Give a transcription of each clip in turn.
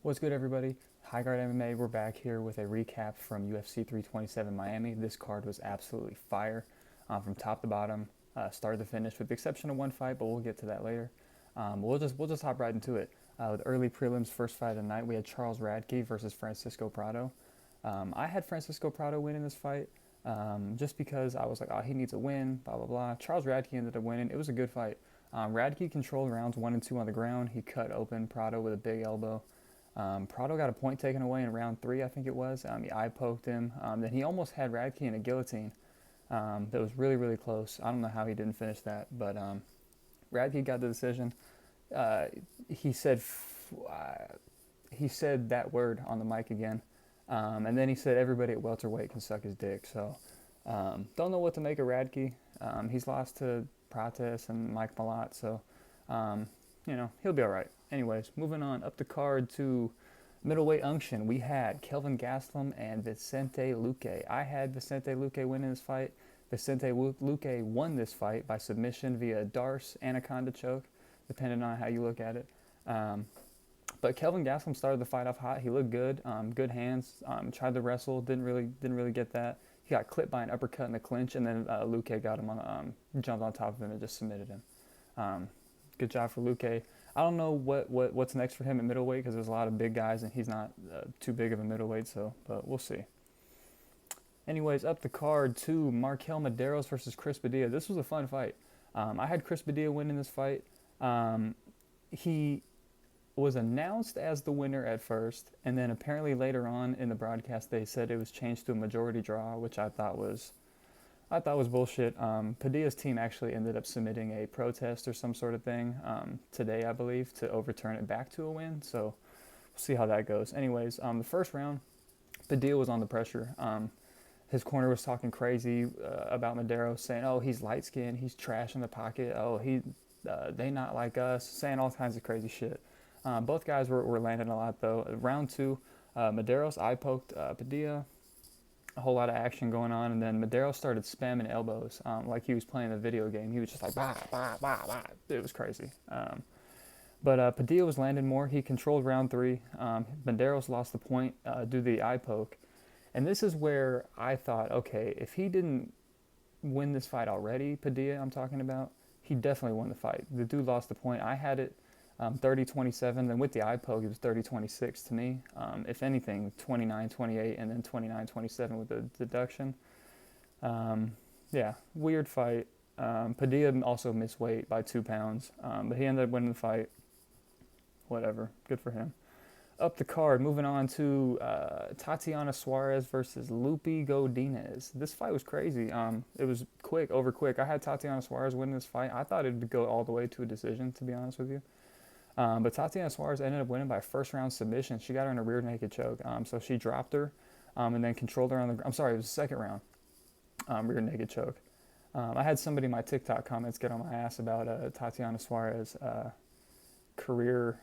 What's good, everybody? HighGuard MMA, we're back here with a recap from UFC 327 Miami. This card was absolutely fire from top to bottom, start to finish, with the exception of one fight, but we'll get to that later. We'll just hop right into it. With early prelims, first fight of the night, we had Charles Radke versus Francisco Prado. I had Francisco Prado win in this fight just because I was like, oh, he needs a win, blah, blah, blah. Charles Radke ended up winning. It was a good fight. Radke controlled rounds 1 and 2 on the ground. He cut open Prado with a big elbow. Prado got a point taken away in round 3, I think it was. He eye poked him. Then he almost had Radke in a guillotine. That was really, really close. I don't know how he didn't finish that, but Radke got the decision. Uh, he said he said that word on the mic again, and then he said everybody at welterweight can suck his dick. So don't know what to make of Radke. He's lost to Prates and Mike Malott, so um, he'll be all right. Anyways, moving on up the card to middleweight unction, we had Kelvin Gastelum and Vicente Luque. I had Vicente Luque winning this fight. Vicente Luque won this fight by submission via Darce Anaconda choke, depending on how you look at it. Um, but Kelvin Gastelum started the fight off hot. He looked good, good hands. Tried to wrestle, didn't really get that. He got clipped by an uppercut in the clinch, and then Luque got him on, jumped on top of him and just submitted him. Good job for Luque. I don't know what's next for him at middleweight because there's a lot of big guys and he's not too big of a middleweight, but we'll see. Anyways, up the card to Markel Medeiros versus Chris Padilla. This was a fun fight. I had Chris Padilla winning this fight. He was announced as the winner at first, and then apparently later on in the broadcast they said it was changed to a majority draw, which I thought was bullshit. Padilla's team actually ended up submitting a protest or some sort of thing today, I believe, to overturn it back to a win. So we'll see how that goes. Anyways, the first round, Padilla was on the pressure. His corner was talking crazy about Medeiros, saying, "Oh, he's light skinned, he's trash in the pocket. Oh, they not like us," saying all kinds of crazy shit. Both guys were landing a lot though. Round 2, Medeiros eye poked Padilla. A whole lot of action going on, and then Medeiros started spamming elbows like he was playing a video game. He was just like, bah, bah, bah, bah. It was crazy. But Padilla was landing more. He controlled round 3. Medeiros lost the point due to the eye poke. And this is where I thought, okay, if he didn't win this fight already, Padilla I'm talking about, he definitely won the fight. The dude lost the point. I had it 30-27. Then with the eye poke, it was 30-26 to me. If anything, 29-28, and then 29-27 with the deduction. Yeah, weird fight. Padilla also missed weight by 2 pounds, but he ended up winning the fight. Whatever, good for him. Up the card, moving on to Tatiana Suarez versus Lupi Godinez. This fight was crazy. It was over quick. I had Tatiana Suarez winning this fight. I thought it would go all the way to a decision, to be honest with you. But Tatiana Suarez ended up winning by a first-round submission. She got her in a rear naked choke. So she dropped her and then controlled her on the ground. I'm sorry, it was the second round, rear naked choke. I had somebody in my TikTok comments get on my ass about Tatiana Suarez career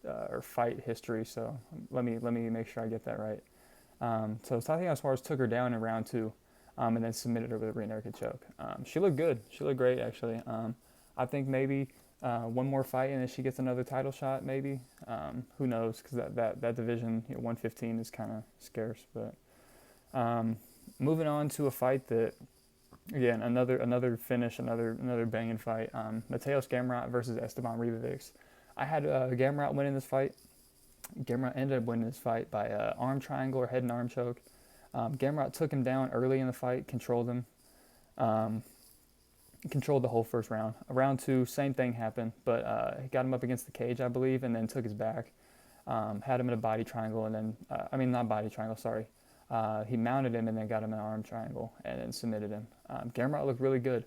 or fight history. So let me make sure I get that right. So Tatiana Suarez took her down in round 2 and then submitted her with a rear naked choke. She looked good. She looked great, actually. I think maybe one more fight and then she gets another title shot, maybe. Who knows? Because that division, 115, is kind of scarce. But moving on to a fight that, again, another finish, another banging fight. Mateus Gamrot versus Esteban Ribovics. I had Gamrot winning this fight. Gamrot ended up winning this fight by arm triangle or head and arm choke. Gamrot took him down early in the fight, controlled him. Controlled the whole first round. Round 2, same thing happened, but he got him up against the cage, I believe, and then took his back. Had him in a body triangle, and then, not body triangle, sorry. He mounted him and then got him in an arm triangle and then submitted him. Gamrot looked really good.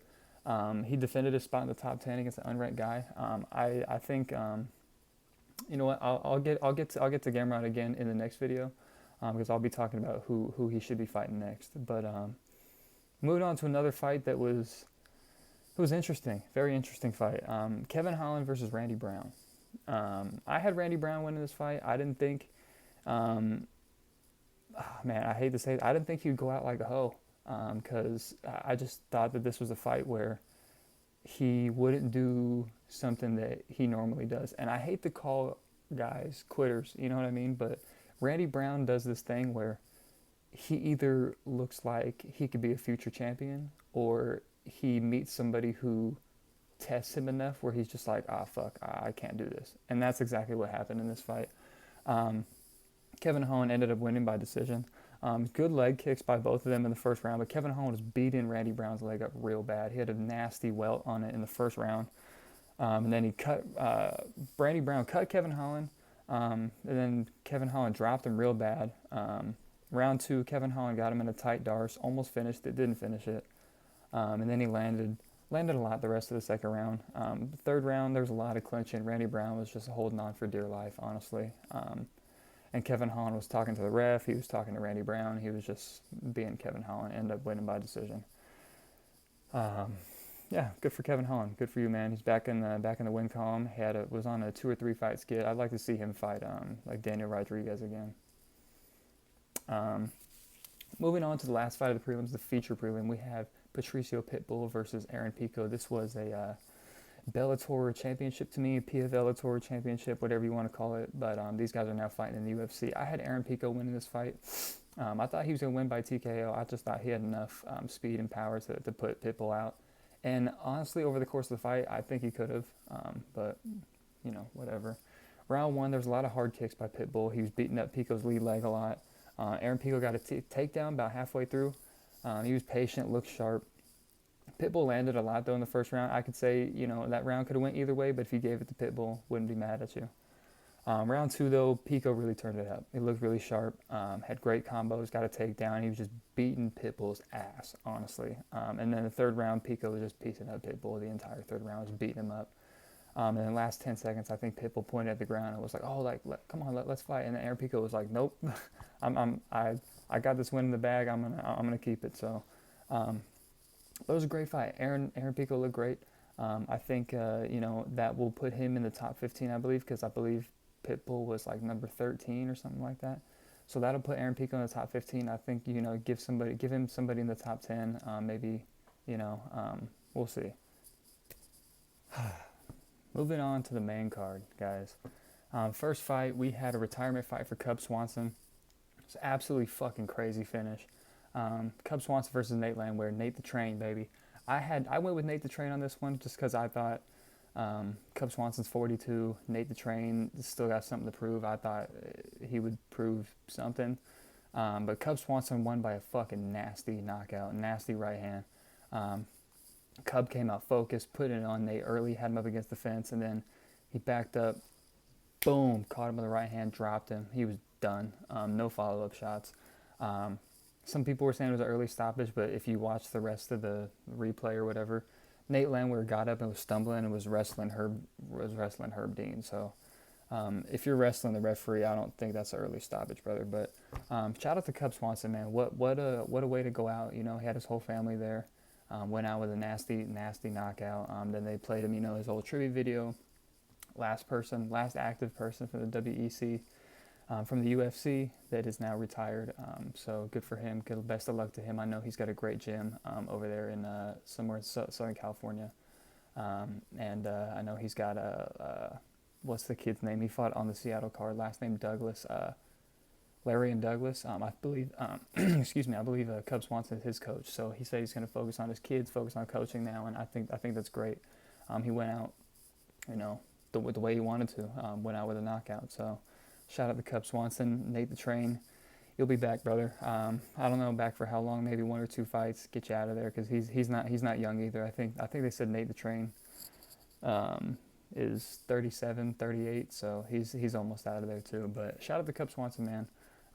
He defended his spot in the top 10 against an unranked guy. I think, you know what, I'll get to Gamrot again in the next video because I'll be talking about who he should be fighting next. But moving on to another fight that was interesting, very interesting fight. Kevin Holland versus Randy Brown. I had Randy Brown winning this fight. I didn't think, man, I hate to say it, I didn't think he'd go out like a hoe because I just thought that this was a fight where he wouldn't do something that he normally does. And I hate to call guys quitters, you know what I mean? But Randy Brown does this thing where he either looks like he could be a future champion, or he meets somebody who tests him enough where he's just like, ah, fuck, I can't do this. And that's exactly what happened in this fight. Um, Kevin Holland ended up winning by decision. Good leg kicks by both of them in the first round, but Kevin Holland was beating Randy Brown's leg up real bad. He had a nasty welt on it in the first round. And then Randy Brown cut Kevin Holland, and then Kevin Holland dropped him real bad. Round two, Kevin Holland got him in a tight darce, almost finished it, didn't finish it. And then he landed a lot the rest of the second round. The third round, there was a lot of clinching. Randy Brown was just holding on for dear life, honestly. And Kevin Holland was talking to the ref. He was talking to Randy Brown. He was just being Kevin Holland. Ended up winning by decision. Yeah, good for Kevin Holland. Good for you, man. He's back in the win column. Was on a 2 or 3 fight skid. I'd like to see him fight like Daniel Rodriguez again. Moving on to the last fight of the prelims, the feature prelim, we have Patricio Pitbull versus Aaron Pico. This was a Bellator championship to me, PFL Bellator championship, whatever you want to call it. But these guys are now fighting in the UFC. I had Aaron Pico winning this fight. I thought he was going to win by TKO. I just thought he had enough speed and power to put Pitbull out. And honestly, over the course of the fight, I think he could have. But, whatever. Round one, there's a lot of hard kicks by Pitbull. He was beating up Pico's lead leg a lot. Aaron Pico got a takedown about halfway through. He was patient, looked sharp. Pitbull landed a lot, though, in the first round. I could say, that round could have went either way, but if you gave it to Pitbull, wouldn't be mad at you. Round two, though, Pico really turned it up. He looked really sharp, had great combos, got a takedown. He was just beating Pitbull's ass, honestly. And then the third round, Pico was just piecing up Pitbull. The entire third round was beating him up. And then the last 10 seconds, I think Pitbull pointed at the ground and was like, come on, let's fight. And then Aaron Pico was like, nope, I got this win in the bag. I'm gonna keep it. So, it was a great fight. Aaron Pico looked great. I think, that will put him in the top 15, I believe, because I believe Pitbull was like number 13 or something like that. So that'll put Aaron Pico in the top 15. I think, give him somebody in the top 10. Maybe, we'll see. Moving on to the main card, guys. First fight, we had a retirement fight for Cub Swanson. It's an absolutely fucking crazy finish. Cub Swanson versus Nate Landwehr. Nate the Train, baby. I went with Nate the Train on this one just because I thought Cub Swanson's 42. Nate the Train still got something to prove. I thought he would prove something. But Cub Swanson won by a fucking nasty knockout, nasty right hand. Cub came out focused, put it on Nate early, had him up against the fence, and then he backed up, boom, caught him with the right hand, dropped him. He was done. No follow-up shots. Some people were saying it was an early stoppage, but if you watch the rest of the replay or whatever, Nate Landwehr got up and was stumbling and was wrestling Herb Dean. So if you're wrestling the referee, I don't think that's an early stoppage, brother. But shout out to Cub Swanson, man. What a way to go out. He had his whole family there. Went out with a nasty knockout. Then they played him, his old tribute video. Last active person from the WEC, from the UFC that is now retired. So good for him. Best of luck to him. I know he's got a great gym over there in somewhere in Southern California. And I know he's got what's the kid's name? He fought on the Seattle card. Last name Douglas. Larry and Douglas, I believe, excuse me, I believe Cub Swanson is his coach. So he said he's going to focus on his kids, focus on coaching now, and I think that's great. He went out, the way he wanted to, went out with a knockout. So shout out to Cub Swanson, Nate the Train. You'll be back, brother. I don't know back for how long, maybe 1 or 2 fights, get you out of there, because he's not young either. I think they said Nate the Train is 37, 38, so he's almost out of there too. But shout out to Cub Swanson, man.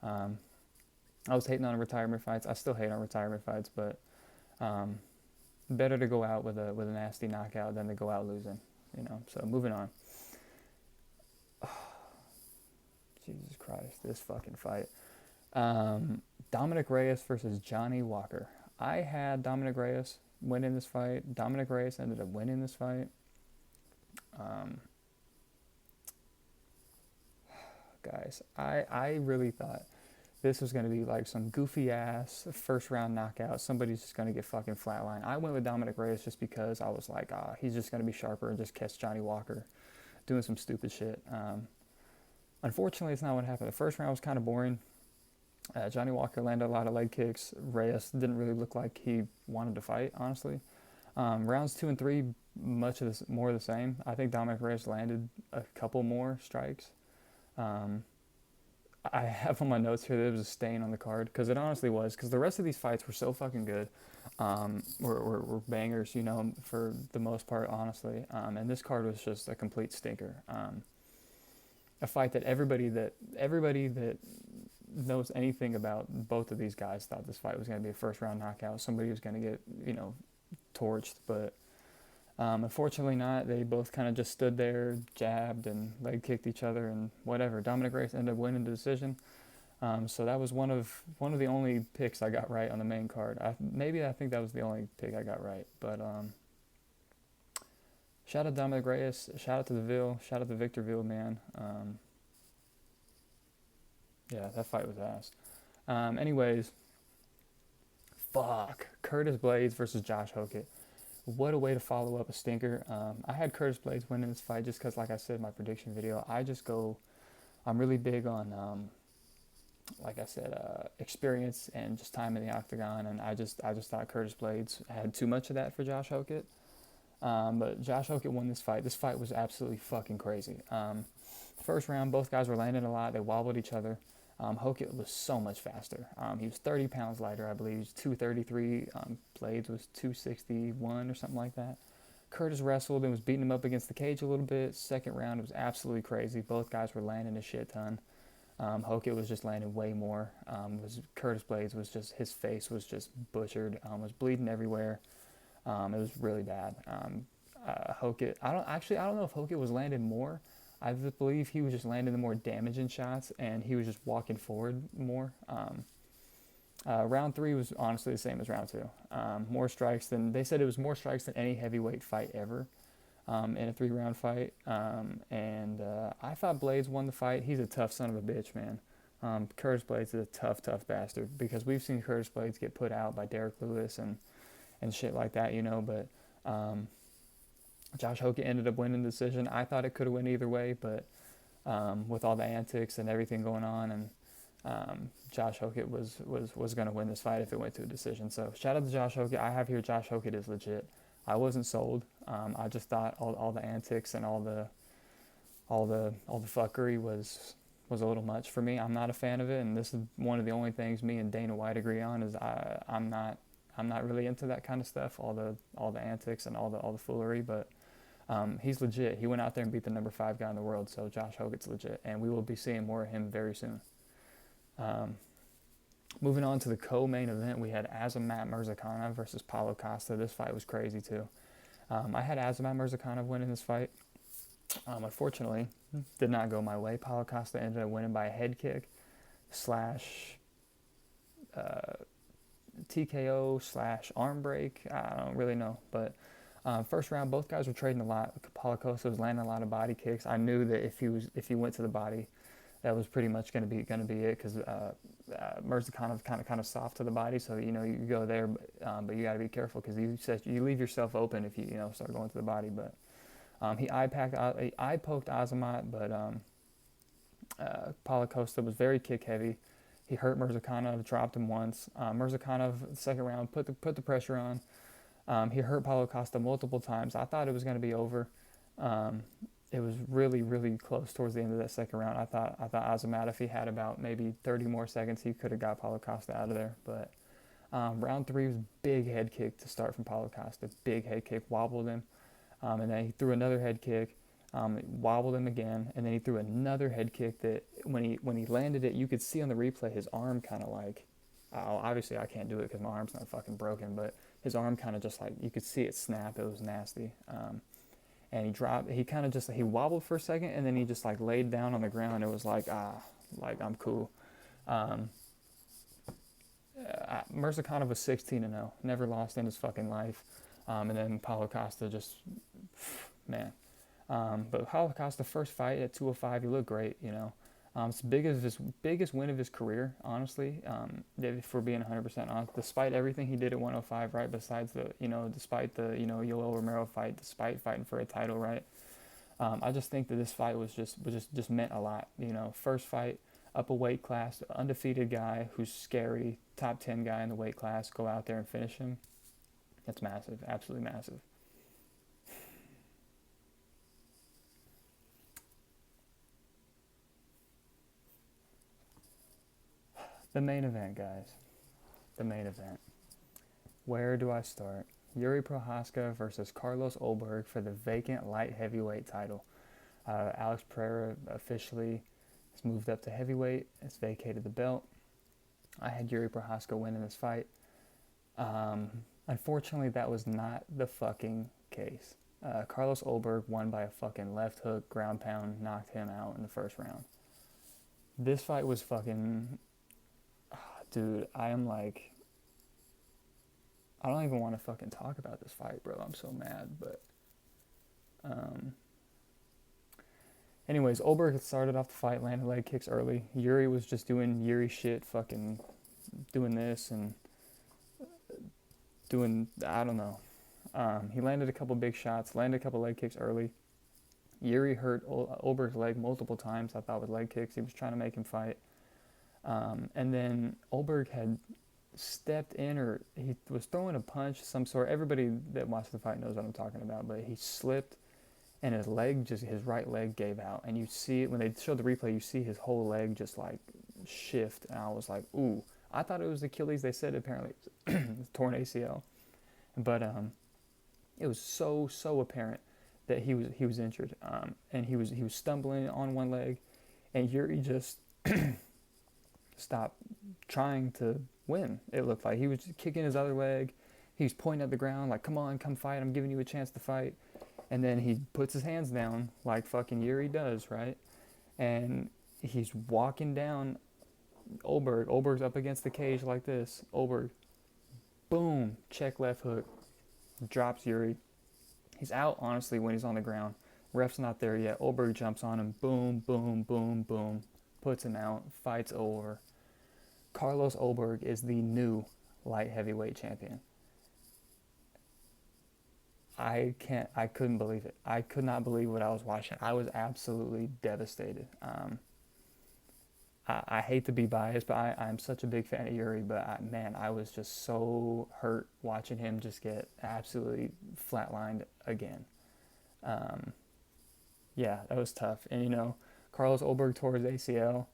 I was hating on retirement fights. I still hate on retirement fights, but better to go out with a nasty knockout than to go out losing, So moving on. Jesus Christ, this fucking fight. Dominic Reyes versus Johnny Walker. I had Dominic Reyes winning this fight. Dominic Reyes ended up winning this fight. Guys, I really thought this was going to be like some goofy-ass first-round knockout. Somebody's just going to get fucking flatlined. I went with Dominic Reyes just because I was like, he's just going to be sharper and just catch Johnny Walker doing some stupid shit. Unfortunately, it's not what happened. The first round was kind of boring. Johnny Walker landed a lot of leg kicks. Reyes didn't really look like he wanted to fight, honestly. Rounds 2 and 3, much of this, more of the same. I think Dominic Reyes landed a couple more strikes. Um, I have on my notes here that it was a stain on the card, because it honestly was, because the rest of these fights were so fucking good. Were bangers, you know, for the most part, honestly. And this card was just a complete stinker. A fight that everybody that knows anything about both of these guys thought this fight was going to be a first round knockout. Somebody was going to get, you know, torched, but unfortunately not. They both kind of just stood there, jabbed, and leg kicked each other, and whatever. Dominic Reyes ended up winning the decision. So that was one of the only picks I got right on the main card. I think that was the only pick I got right. But shout out Dominic Reyes. Shout out to the Ville. Shout out to Victor Ville, man. Yeah, that fight was ass. Anyways, fuck. Curtis Blades versus Josh Hokett. What a way to follow up a stinker. I had Curtis Blades winning this fight just because, like I said in my prediction video, I'm really big on, like I said, experience and just time in the octagon, and I just thought Curtis Blades had too much of that for Josh Hokett. But Josh Hokett won this fight. This fight was absolutely fucking crazy. First round, both guys were landing a lot. They wobbled each other. Hokett was so much faster. He was 30 pounds lighter, I believe. He was 233. Blades was 261 or something like that. Curtis wrestled and was beating him up against the cage a little bit. Second round, it was absolutely crazy. Both guys were landing a shit ton. Hokett was just landing way more. Curtis Blades was just, his face was just butchered. Was bleeding everywhere. It was really bad. Hokett, I don't know if Hokett was landing more. I believe he was just landing the more damaging shots, and he was just walking forward more. Round 3 was honestly the same as round 2. More strikes than, they said it was more strikes than any heavyweight fight ever in a 3-round fight. I thought Blades won the fight. He's a tough son of a bitch, man. Curtis Blades is a tough bastard, because we've seen Curtis Blades get put out by Derek Lewis and shit like that, you know, but Josh Hokett ended up winning the decision. I thought it could have went either way, but with all the antics and everything going on, and Josh Hokett was going to win this fight if it went to a decision. So shout out to Josh Hokett. I have here Josh Hokett is legit. I wasn't sold. I just thought all the antics and all the fuckery was a little much for me. I'm not a fan of it, and this is one of the only things me and Dana White agree on is I'm not really into that kind of stuff, all the antics and all the foolery, but he's legit. He went out there and beat the number 5 guy in the world, so Josh Hokett's legit, and we will be seeing more of him very soon. Moving on to the co-main event, we had Azamat Murzakanov versus Paulo Costa. This fight was crazy too. I had Azamat Murzakanov winning this fight. Unfortunately, did not go my way. Paulo Costa ended up winning by a head kick slash TKO slash arm break. I don't really know, but first round, both guys were trading a lot. Paulo Costa was landing a lot of body kicks. I knew that if he went to the body, that was pretty much going to be it, because Murzakanov kind of soft to the body, so you know you go there, but you got to be careful, because you leave yourself open if you start going to the body. But he eye poked Azamat, but Paulo Costa was very kick heavy. He hurt Murzakanov, dropped him once. Murzakanov, second round, put the pressure on. He hurt Paulo Costa multiple times. I thought it was going to be over. It was really, really close towards the end of that second round. I thought Azamat, if he had about maybe 30 more seconds, he could have got Paulo Costa out of there. But round 3 was big head kick to start from Paulo Costa. Big head kick, wobbled him. And then he threw another head kick, wobbled him again, and then he threw another head kick that when he landed it, you could see on the replay his arm kind of like, obviously I can't do it because my arm's not fucking broken, but his arm kind of just like, you could see it snap. It was nasty. And he wobbled for a second, and then he just like laid down on the ground. It was like, I'm cool. Murzakanov was 16-0, never lost in his fucking life. And then Paulo Costa just, man. But Paulo Costa, first fight at 205, he looked great, you know. It's his biggest win of his career, honestly, if we're being 100% honest, despite everything he did at 105, right, despite the Yoel Romero fight, despite fighting for a title, right, I just think that this fight was just meant a lot. You know, first fight up a weight class, undefeated guy who's scary, top 10 guy in the weight class, go out there and finish him. That's massive, absolutely massive. The main event, guys. The main event. Where do I start? Yuri Prohaska versus Carlos Ulberg for the vacant light heavyweight title. Alex Pereira officially has moved up to heavyweight. It's vacated the belt. I had Yuri Prohaska winning this fight. Unfortunately, that was not the fucking case. Carlos Ulberg won by a fucking left hook, ground pound, knocked him out in the first round. This fight was fucking... dude, I am like... I don't even want to fucking talk about this fight, bro. I'm so mad, but... Anyways, Ulberg had started off the fight, landed leg kicks early. Yuri was just doing Yuri shit, fucking doing this and doing, I don't know. He landed a couple big shots, landed a couple leg kicks early. Yuri hurt Ulberg's leg multiple times, I thought, with leg kicks. He was trying to make him fight. And then Ulberg had stepped in, or he was throwing a punch of some sort. Everybody that watched the fight knows what I'm talking about, but he slipped and his right leg gave out. And you see it, when they showed the replay, you see his whole leg just like shift. And I was like, ooh. I thought it was Achilles. They said apparently it was torn ACL. But it was so apparent that he was injured. And he was stumbling on one leg, and Yuri just stopped trying to win. It looked like he was just kicking his other leg. He was pointing at the ground like, come on, come fight. I'm giving you a chance to fight. And then he puts his hands down like fucking Yuri does, right? And he's walking down Ulberg. Ulberg's up against the cage like this. Ulberg, boom, check left hook, drops Yuri. He's out, honestly, when he's on the ground. Ref's not there yet. Ulberg jumps on him. Boom, boom, boom, boom. Puts him out. Fight's over. Carlos Ulberg is the new light heavyweight champion. I couldn't believe it. I could not believe what I was watching. I was absolutely devastated. I hate to be biased, but I'm such a big fan of Yuri, but I was just so hurt watching him just get absolutely flatlined again. Yeah, that was tough. And, you know, Carlos Ulberg tore his ACL.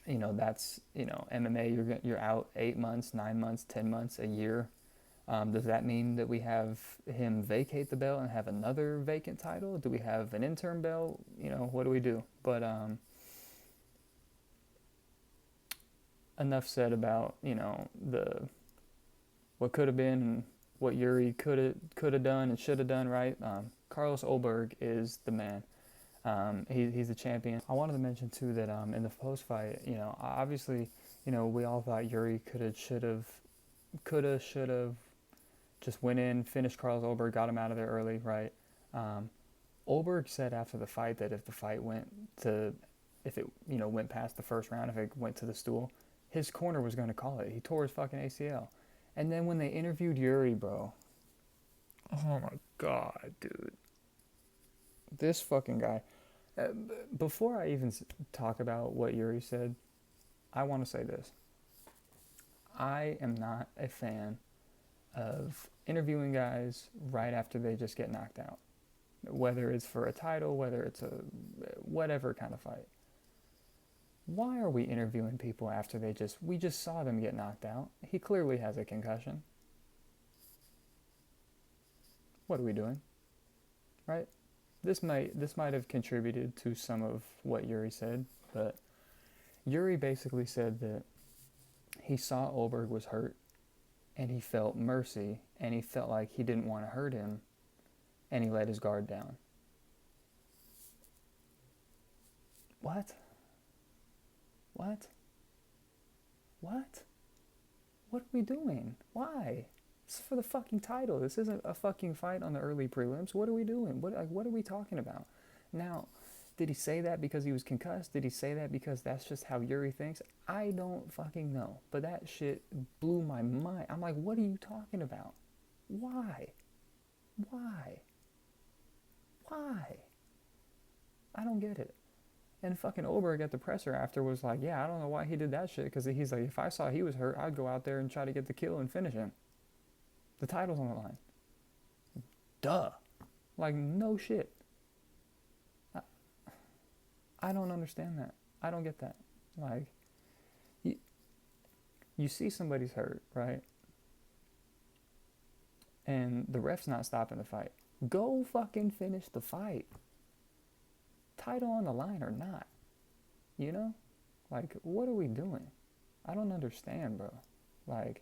You know, that's, you know, MMA, you're out 8 months, 9 months, 10 months, a year. Does that mean that we have him vacate the belt and have another vacant title? Do we have an interim belt? You know, what do we do? But enough said about, you know, what could have been and what Yuri could have done and should have done, right? Carlos Ulberg is the man. He's the champion. I wanted to mention too that in the post fight, you know, obviously, you know, we all thought Yuri should have just went in, finished Carlos Ulberg, got him out of there early, right? Ulberg said after the fight that if it went past the first round, if it went to the stool, his corner was going to call it. He tore his fucking ACL. And then when they interviewed Yuri, bro, oh my God, dude. This fucking guy. Before I even talk about what Yuri said, I want to say this. I am not a fan of interviewing guys right after they just get knocked out. Whether it's for a title, whether it's a whatever kind of fight. Why are we interviewing people after we just saw them get knocked out? He clearly has a concussion. What are we doing? Right? This might have contributed to some of what Yuri said, but Yuri basically said that he saw Ulberg was hurt, and he felt mercy, and he felt like he didn't want to hurt him, and he let his guard down. What? What? What? What are we doing? Why? It's for the fucking title. This isn't a fucking fight on the early prelims. What are we doing? What are we talking about? Now, did he say that because he was concussed? Did he say that because that's just how Yuri thinks? I don't fucking know. But that shit blew my mind. I'm like, what are you talking about? Why? Why? Why? I don't get it. And fucking Oberg at the presser after was like, yeah, I don't know why he did that shit, because he's like, if I saw he was hurt, I'd go out there and try to get the kill and finish him. The title's on the line. Duh. Like, no shit. I don't understand that. I don't get that. Like, you see somebody's hurt, right? And the ref's not stopping the fight. Go fucking finish the fight. Title on the line or not. You know? Like, what are we doing? I don't understand, bro. Like,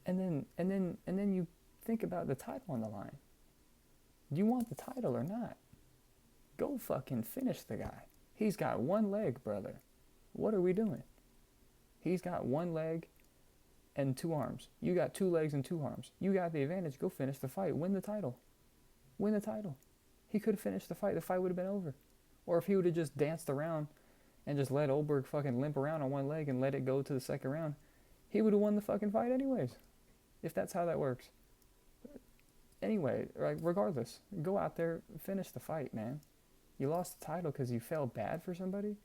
and then you think about the title on the line. Do you want the title or not? Go fucking finish the guy. He's got one leg, brother. What are we doing? He's got one leg and two arms. You got two legs and two arms. You got the advantage. Go finish the fight. Win the title. Win the title. He could have finished the fight. The fight would have been over. Or if he would have just danced around and just let Oberg fucking limp around on one leg and let it go to the second round, he would have won the fucking fight anyways. If that's how that works. Anyway, like, regardless, go out there, finish the fight, man. You lost the title because you felt bad for somebody?